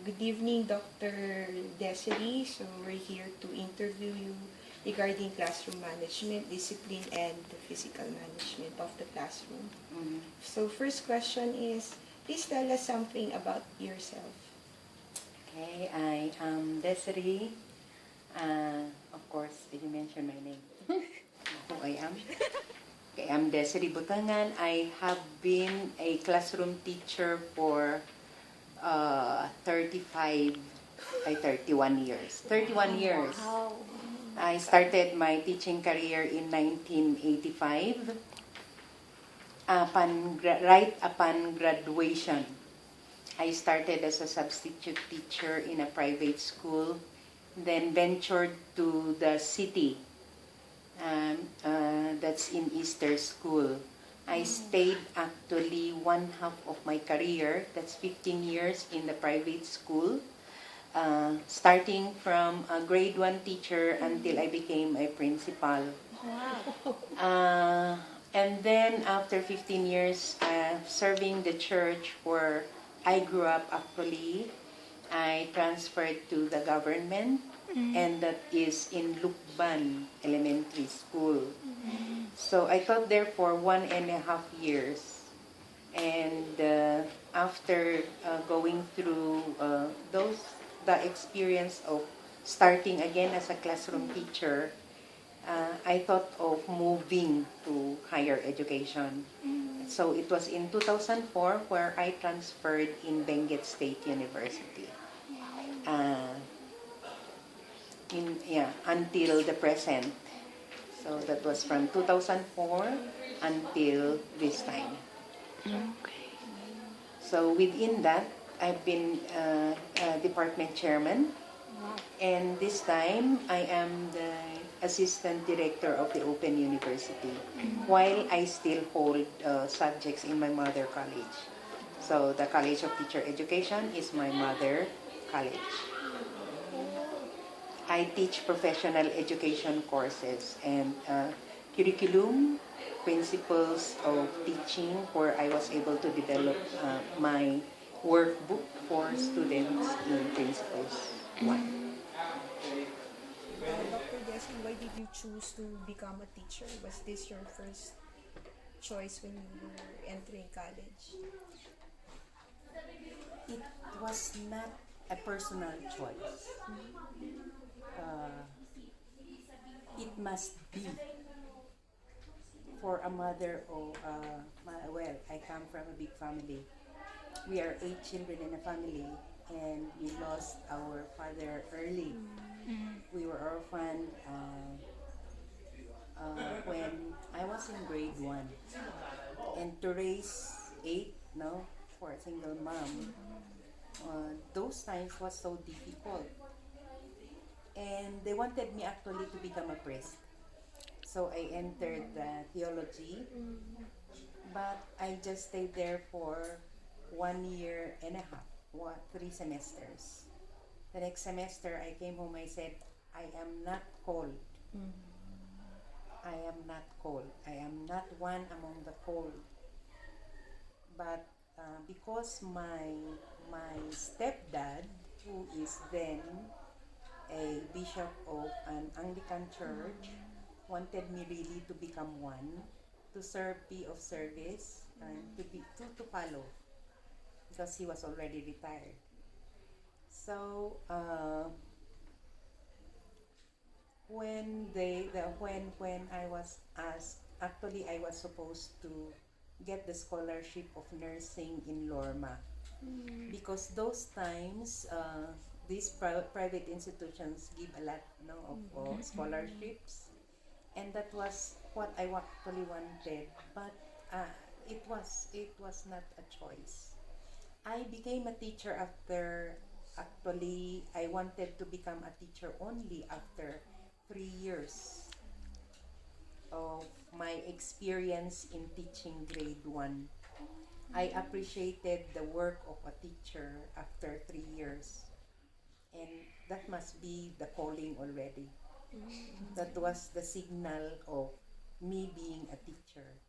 Good evening, Dr. Desiree. So we're here to interview you regarding classroom management, discipline, and the physical management of the classroom. So first question is, please tell us something about yourself. Okay, I am Desiree. Of course, did you mention my name? Who I am? Okay, I'm Desiree BOTENGAN. I have been a classroom teacher for 31 years. 31 years. Wow. I started my teaching career in 1985. Right upon graduation, I started as a substitute teacher in a private school, then ventured to the city, that's in Easter School. I stayed actually one half of my career, that's 15 years in the private school, starting from a grade 1 teacher until I became a principal. Wow. And then after 15 years serving the church where I grew up actually, I transferred to the government, and that is in Lukban Elementary School. So I taught there for 1.5 years. And after going through the experience of starting again as a classroom teacher, I thought of moving to higher education. So it was in 2004 where I transferred in Benguet State University. Until the present. So that was from 2004 until this time. Okay. So within that, I've been department chairman. And this time, I am the assistant director of the Open University, while I still hold subjects in my mother college. So the College of Teacher Education is my mother college. I teach professional education courses and curriculum, principles of teaching, where I was able to develop my workbook for students in Principles 1. Dr. Desiree, why did you choose to become a teacher? Was this your first choice when you were entering college? It was not a personal choice. It must be for a mother or I come from a big family. We are 8 children in a family, and we lost our father early. We were orphaned when I was in grade 1. And to raise 8, no, for a single mom, those times was so difficult. And they wanted me actually to become a priest. So I entered the theology, but I just stayed there for 1.5 years, 3 semesters. The next semester I came home, I said, I am not called. I am not called. I am not one among the called. But because my stepdad, who is then a bishop of an Anglican church, wanted me really to become one, to serve, be of service, and to follow, because he was already retired. So when I was asked, actually I was supposed to get the scholarship of nursing in Lorma, because those times these private institutions give a lot, of scholarships, and that was what I actually wanted, but it was not a choice. I became a teacher after, actually I wanted to become a teacher only after 3 years of my experience in teaching grade 1. I appreciated the work of a teacher after 3 years, and that must be the calling already. That was the signal of me being a teacher,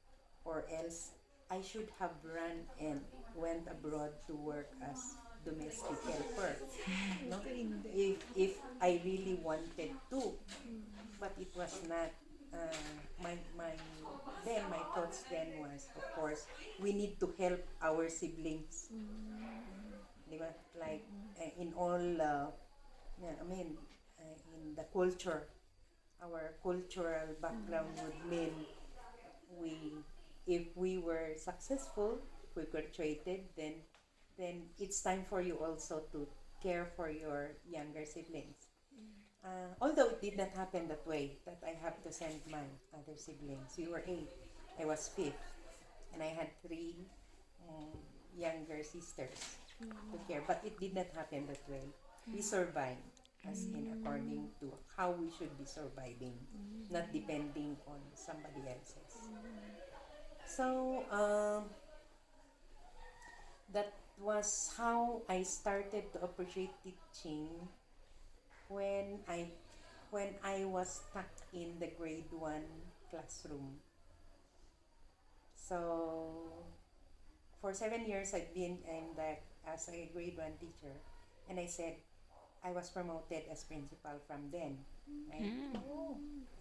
or else I should have run and went abroad to work as domestic helper. No? If I really wanted to, but it was not. My thoughts then was, of course, we need to help our siblings. Diba? Like in all, in the culture, our cultural background would mean if we were successful, if we graduated, then it's time for you also to care for your younger siblings. Although it did not happen that way, that I have to send my other siblings. We were 8, I was 5th, and I had 3 younger sisters to care. But it did not happen that way. We survived, as in according to how we should be surviving, not depending on somebody else's. So that was how I started to appreciate teaching when I was stuck in the grade 1 classroom. So for 7 years I've been as a grade 1 teacher, and I said I was promoted as principal from then. Right?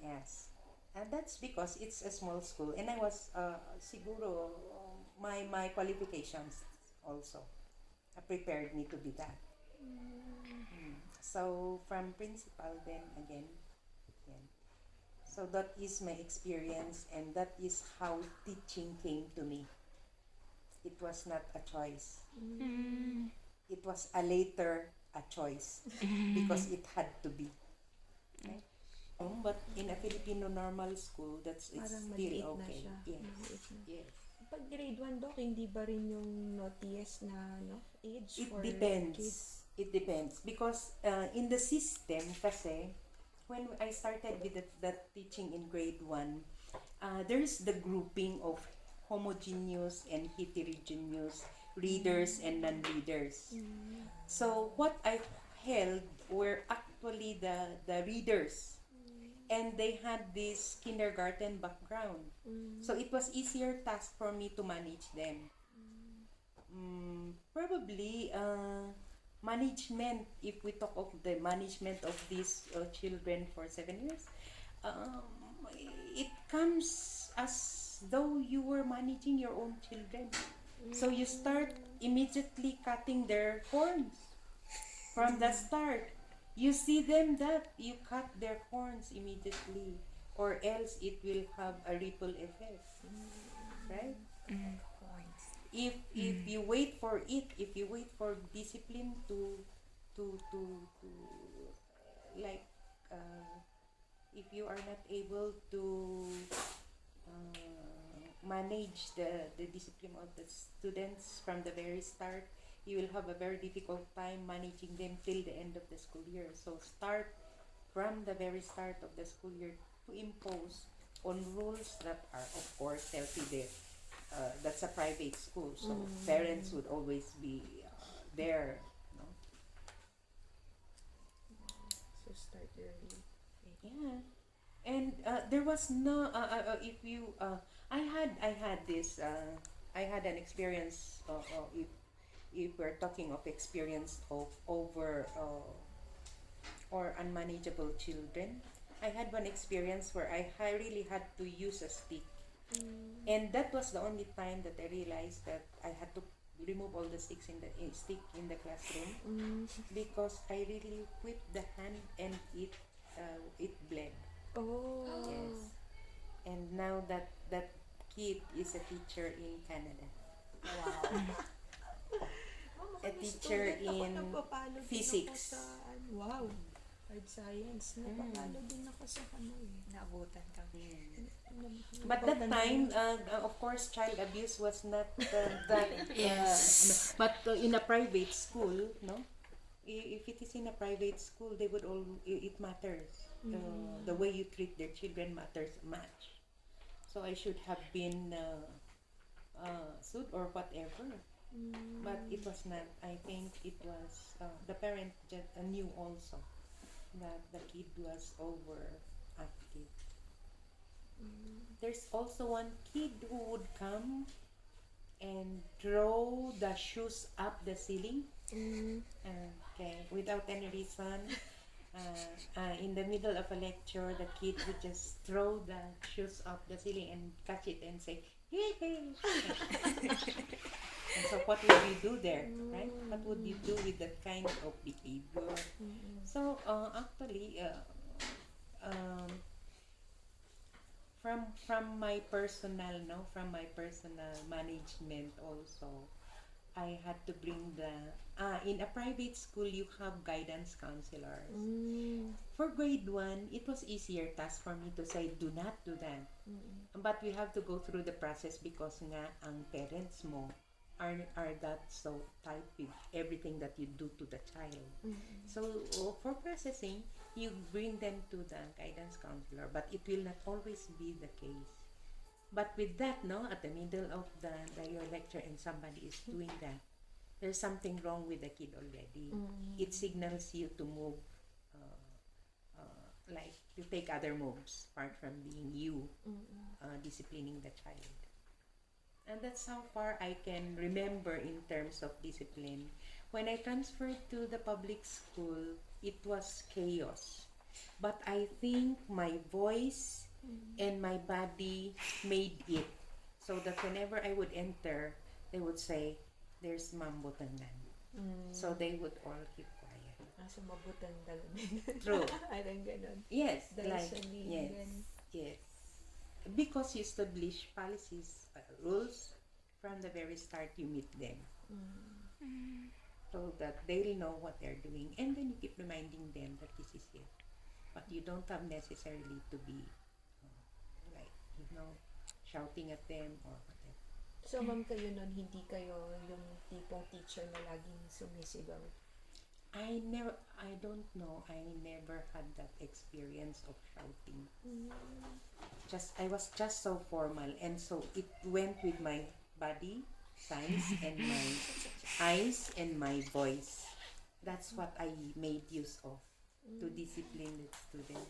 Yes. And that's because it's a small school, and I was siguro my qualifications also prepared me to be that. So from principal, then again. So that is my experience, and that is how teaching came to me. It was not a choice. It was a choice because it had to be. Right? But in a Filipino normal school, it's Parang still maliit na okay. siya. Yes. Maliit na. Yes. Pag grade 1, Doc, hindi ba rin yung naughtiest na age It for depends. kids? It depends because in the system kasi, when I started with that teaching in grade 1, there's the grouping of homogeneous and heterogeneous readers and non-readers. So what I held were actually the readers, and they had this kindergarten background. So it was easier task for me to manage them. Probably management, if we talk of the management of these children for 7 years, it comes as though you were managing your own children. So you start immediately cutting their horns from the start. You see them that you cut their horns immediately, or else it will have a ripple effect, right? If you wait for it, if you wait for discipline to like if you are not able to manage the discipline of the students from the very start, you will have a very difficult time managing them till the end of the school year. So start from the very start of the school year to impose on rules that are, of course, healthy there. That's a private school, so parents would always be there. No? So start early. Yeah, and there was no. If you, I had this. I had an experience. If we're talking of experience of over or unmanageable children, I had one experience where I really had to use a stick. And that was the only time that I realized that I had to remove all the stick in the classroom because I really whipped the hand and it bled. Oh. Yes. And now that kid is a teacher in Canada. Wow. A teacher in physics. Wow. Hard science. Napapalo din ako sa Naabutan kami. But that time, of course, child abuse was not that. Yes. But in a private school, no. If it is in a private school, they would all. It matters. The way you treat their children matters much. So I should have been sued or whatever. But it was not. I think it was the parent just knew also that the kid was overactive. There's also one kid who would come and throw the shoes up the ceiling. Okay, without any reason. In the middle of a lecture, the kid would just throw the shoes off the ceiling and catch it and say, "Yay!" And so, what would you do there, right? What would you do with that kind of behavior? So, actually, from my personal, no, from my personal management also, I had to bring the in a private school you have guidance counselors. For grade 1, it was easier task for me to say do not do that. But we have to go through the process because nga ang parents mo are that so tight with everything that you do to the child. So for processing, you bring them to the guidance counselor, but it will not always be the case. But with that, no, at the middle of your lecture and somebody is doing that, there's something wrong with the kid already. It signals you to move, like to take other moves apart from being you disciplining the child. And that's how far I can remember in terms of discipline. When I transferred to the public school, it was chaos. But I think my voice and my body made it. So that whenever I would enter, they would say, "There's Ma'am Botengan." So they would all keep quiet. So mabutan talaga. True. Parang ganon. Yes, Dahil like, sa yes, ganun. yes. Because you establish policies, rules, from the very start you meet them. So that they'll know what they're doing. And then you keep reminding them that this is it. But you don't have necessarily to be like, shouting at them or whatever. So ma'am, kayo nun, hindi kayo yung tipong teacher na laging sumisigaw? I don't know, I never had that experience of shouting. I was just so formal, and so it went with my body signs and my eyes and my voice. That's what I made use of to discipline the student.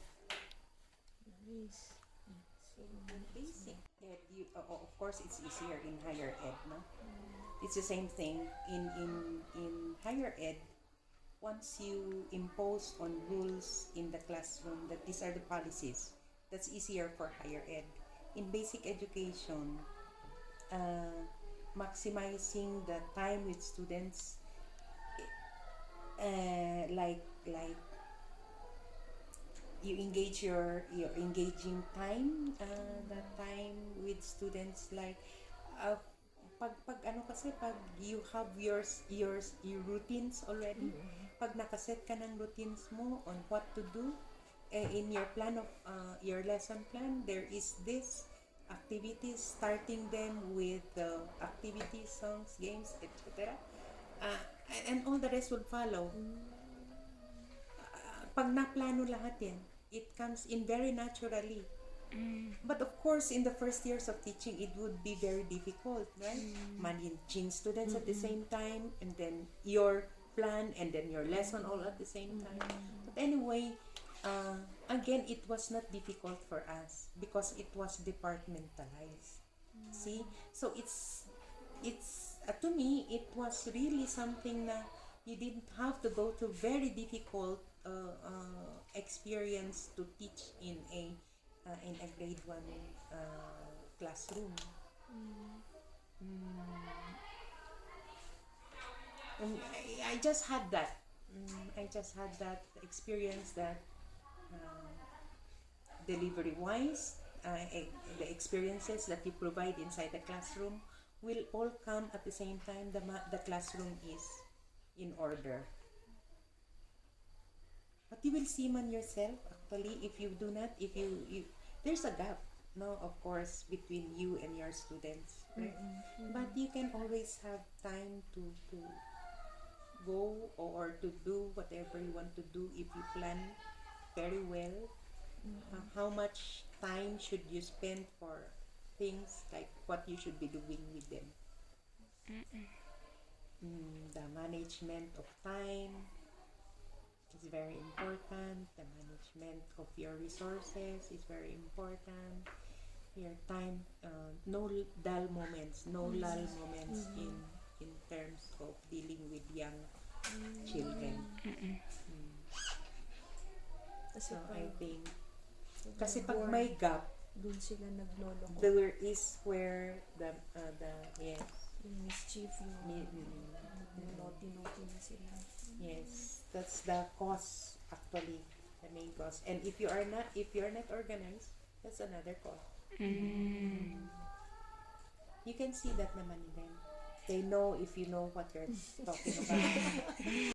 Nice. Basic ed, of course, it's easier in higher ed, no? It's the same thing in higher ed. Once you impose on rules in the classroom that these are the policies, that's easier for higher ed. In basic education, maximizing the time with students, like you engage your engaging time, the time with students, like pag ano kasi pag you have your routines already, pag nakaset ka ng routines mo on what to do, in your plan of your lesson plan, there is this activities, starting them with activities, songs, games, etc. And all the rest will follow. Pag naplano lahat yan, it comes in very naturally. But of course, in the first years of teaching, it would be very difficult, right? Managing students at the same time, and then your plan, and then your lesson all at the same time. But anyway, again, it was not difficult for us because it was departmentalized. See? So it's to me, it was really something that you didn't have to go through very difficult experience to teach in a grade 1 classroom. And I just had that. I just had that experience that delivery-wise, the experiences that you provide inside the classroom will all come at the same time the classroom is in order. But you will see man yourself, actually, if you do not, if you there's a gap, no, of course, between you and your students, right? But you can always have time to go or to do whatever you want to do if you plan very well. How much time should you spend for things, like what you should be doing with them. The management of time is very important. The management of your resources is very important. Your time, no dull moments, no lull moments in terms of dealing with young children. Kasi So, I pag think, kasi pag may gap, dun sila nagloloko. there is where yes, Yung mischief, yung mm, naughty-naughty na sila. yes, that's the cause actually, the main cause. And if you're not organized, that's another cause. You can see that naman in them. They know if you know what you're talking about.